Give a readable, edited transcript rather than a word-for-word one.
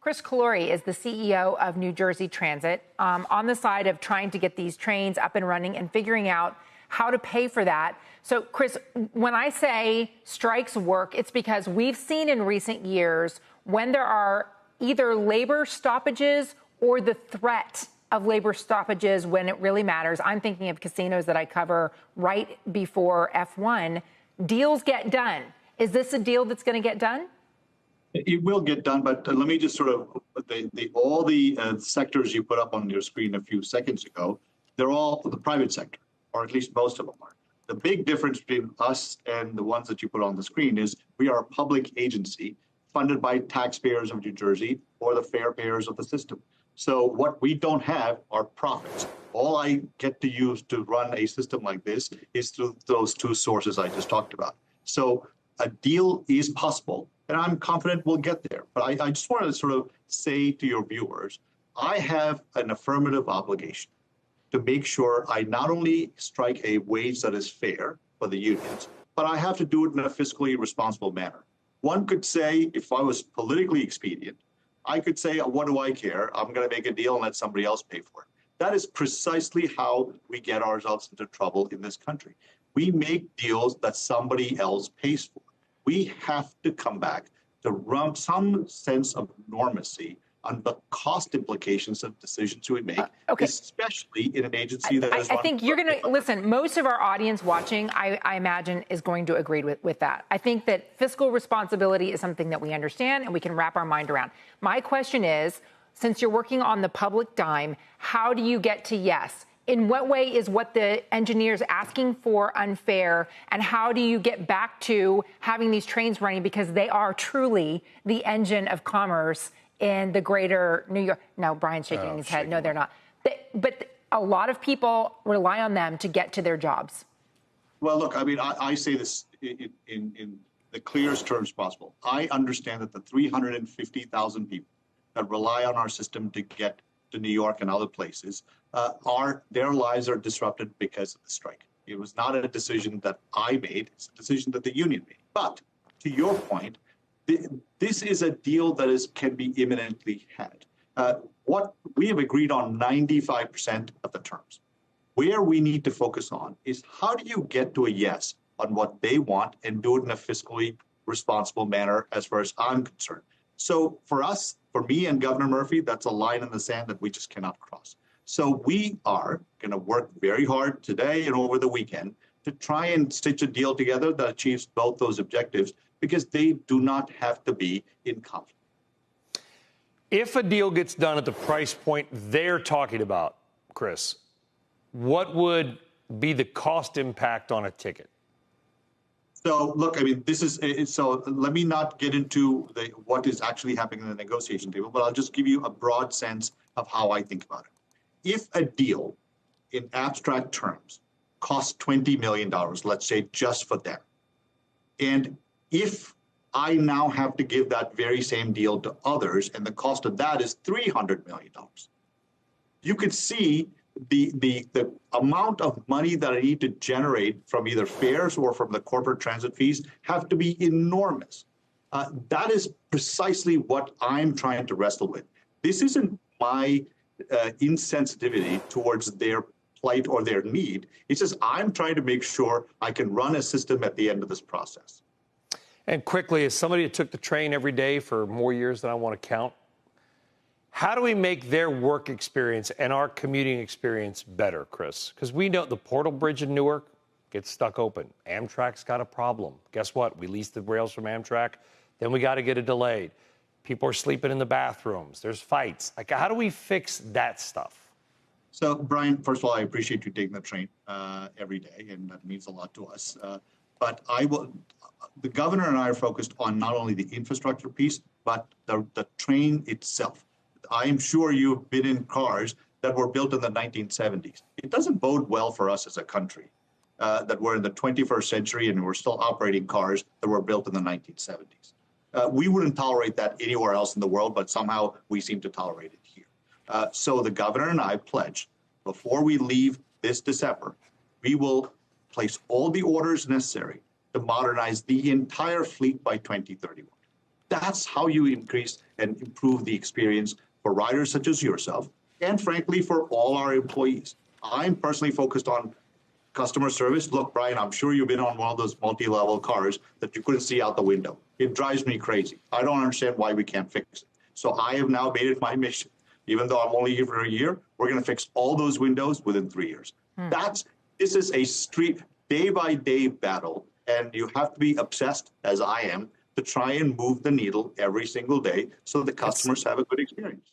Kris Kolluri is the CEO of New Jersey Transit, on the side of trying to get these trains up and running and figuring out how to pay for that. So, Kris, when I say strikes work, it's because we've seen in recent years when there are either labor stoppages or the threat of labor stoppages when it really matters. I'm thinking of casinos that I cover right before F1. Deals get done. Is this a deal that's going to get done? It will get done, but let me just sort of, all the sectors you put up on your screen a few seconds ago, they're all the private sector, or at least most of them are. The big difference between us and the ones that you put on the screen is we are a public agency funded by taxpayers of New Jersey or the fare payers of the system. So what we don't have are profits. All I get to use to run a system like this is through those two sources I just talked about. So a deal is possible, and I'm confident we'll get there. But I just wanted to sort of say to your viewers, I have an affirmative obligation to make sure I not only strike a wage that is fair for the unions, but I have to do it in a fiscally responsible manner. One could say, if I was politically expedient, I could say, what do I care? I'm going to make a deal and let somebody else pay for it. That is precisely how we get ourselves into trouble in this country. We make deals that somebody else pays for. We have to come back to some sense of normacy on the cost implications of decisions we make, especially in an agency that is. I think you're going to listen. Most of our audience watching, I imagine, is going to agree with that. I think that fiscal responsibility is something that we understand and we can wrap our mind around. My question is, since you're working on the public dime, how do you get to yes? In what way is what the engineers asking for unfair? And how do you get back to having these trains running? Because they are truly the engine of commerce in the greater New York. Now, Brian's shaking his head. No, they're not. But a lot of people rely on them to get to their jobs. Well, look, I mean, I say this in the clearest terms possible. I understand that the 350,000 people that rely on our system to get to New York and other places, their lives are disrupted because of the strike. It was not a decision that I made. It's a decision that the union made. But to your point, this is a deal that can be imminently had. What we have agreed on 95% of the terms. Where we need to focus on is how do you get to a yes on what they want and do it in a fiscally responsible manner as far as I'm concerned. So for us, for me and Governor Murphy, that's a line in the sand that we just cannot cross. So we are going to work very hard today and over the weekend to try and stitch a deal together that achieves both those objectives, because they do not have to be in conflict. If a deal gets done at the price point they're talking about, Kris, what would be the cost impact on a ticket? So, look, I mean, this is so let me not get into what is actually happening in the negotiation table, but I'll just give you a broad sense of how I think about it. If a deal in abstract terms costs $20 million, let's say just for them, and if I now have to give that very same deal to others, and the cost of that is $300 million, you could see the amount of money that I need to generate from either fares or from the corporate transit fees have to be enormous. That is precisely what I'm trying to wrestle with. This isn't my insensitivity towards their plight or their need. It's just I'm trying to make sure I can run a system at the end of this process. And quickly, as somebody that took the train every day for more years than I want to count, how do we make their work experience and our commuting experience better, Kris? Because we know the Portal Bridge in Newark gets stuck open. Amtrak's got a problem. Guess what? We leased the rails from Amtrak. Then we got to get it delayed. People are sleeping in the bathrooms. There's fights. Like, how do we fix that stuff? So, Brian, first of all, I appreciate you taking the train every day, and that means a lot to us. But the governor and I are focused on not only the infrastructure piece, but the train itself. I am sure you've been in cars that were built in the 1970s. It doesn't bode well for us as a country that we're in the 21st century and we're still operating cars that were built in the 1970s. We wouldn't tolerate that anywhere else in the world, but somehow we seem to tolerate it here. So the governor and I pledged, before we leave this December, we will place all the orders necessary to modernize the entire fleet by 2031. That's how you increase and improve the experience for riders such as yourself, and frankly, for all our employees. I'm personally focused on customer service. Look, Brian, I'm sure you've been on one of those multi-level cars that you couldn't see out the window. It drives me crazy. I don't understand why we can't fix it. So I have now made it my mission. Even though I'm only here for a year, we're going to fix all those windows within 3 years. This is a street day-by-day battle, and you have to be obsessed, as I am, to try and move the needle every single day so the customers have a good experience.